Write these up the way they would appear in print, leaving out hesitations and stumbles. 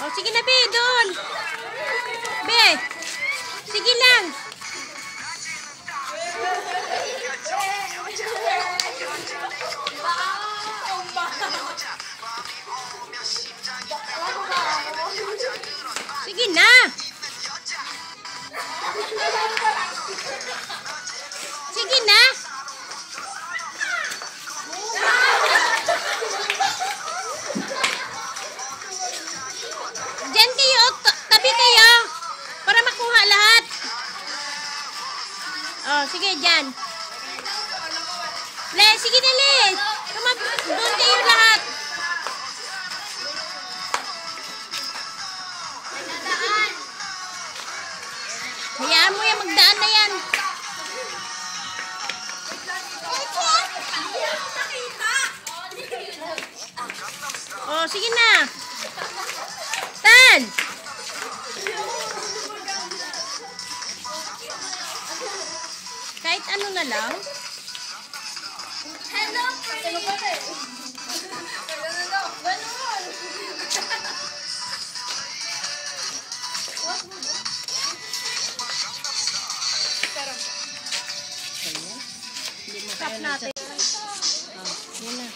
Oh, sige na, Be, doon. Be, sige lang. Sige na. Sige na. Diyan kayo, tabi kayo. Para makuha lahat. Oh, sige, diyan. Le, sige na, Le. Doon kayo lahat. Hayaan mo yan, magdaan na yan. Oh, sige na. Tan! Kahit ano na lang. Hello, pretty! Stop natin. Yan na.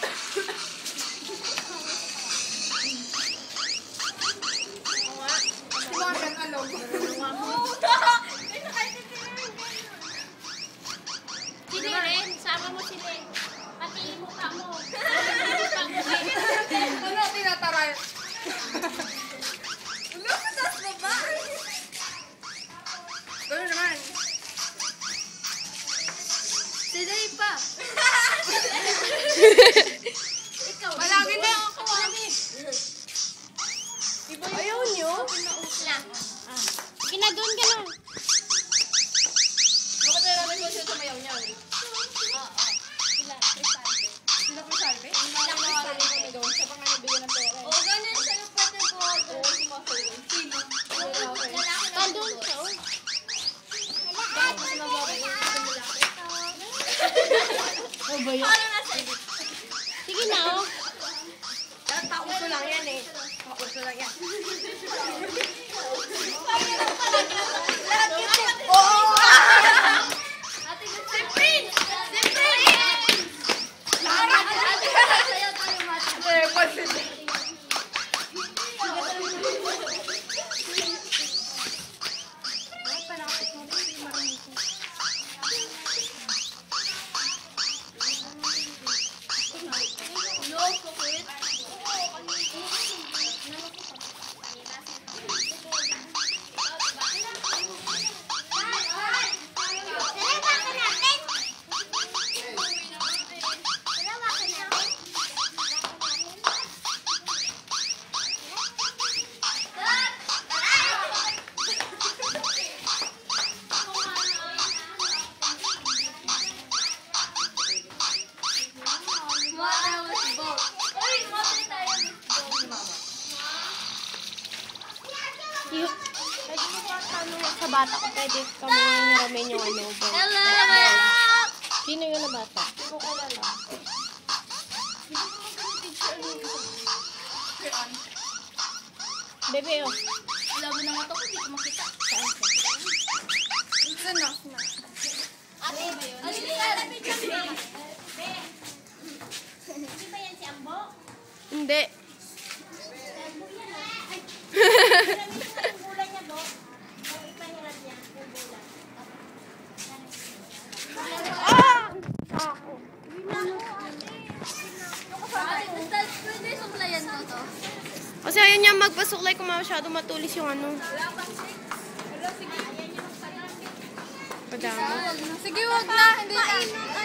Sili rin, sama mo sili. Pati yung mukha mo. Ano tinataray? Ano ka tas baba? Gano'n naman. Sili pa. Ikaw. Malagi na yung Ayaw nyo? Sige na, doon ka na. Nakatay namin ko siya tumayaw niya. Sila, Crisalve. Sila po salve? Sila Crisalve. Siya pa nga nabigyan ng pera. O, ganun sa'yo pwede ko. Sino? Lalaki na. Doon ka, oh. Oh, ba yun? Paano nasa iyo? Sige na, oh. Pauso lang yan eh. Pauso lang yan. Ate, si Prince! Si Prince! Sayo tayo, Mati. Sa bata ko, pwede kami hiramin yung ano. Hello! Sino yun na bata? Bebe, oh. Labo na mata ko, hindi ko makita. Saan ka? Saan na? Ate, ano yung lalapit ka, Be? Be? Hindi ba yan si Ambo? Hindi. Ambo yan, ah. Ay, maraming sa yung bulan niya, Bo. Ang ipahiran niya, yung bulan. Ate, pwede suklayan ko to. Kasi ayaw niya magpasuklay kung masyado matulis yung ano. Padama. Sige, wag na. Hindi na.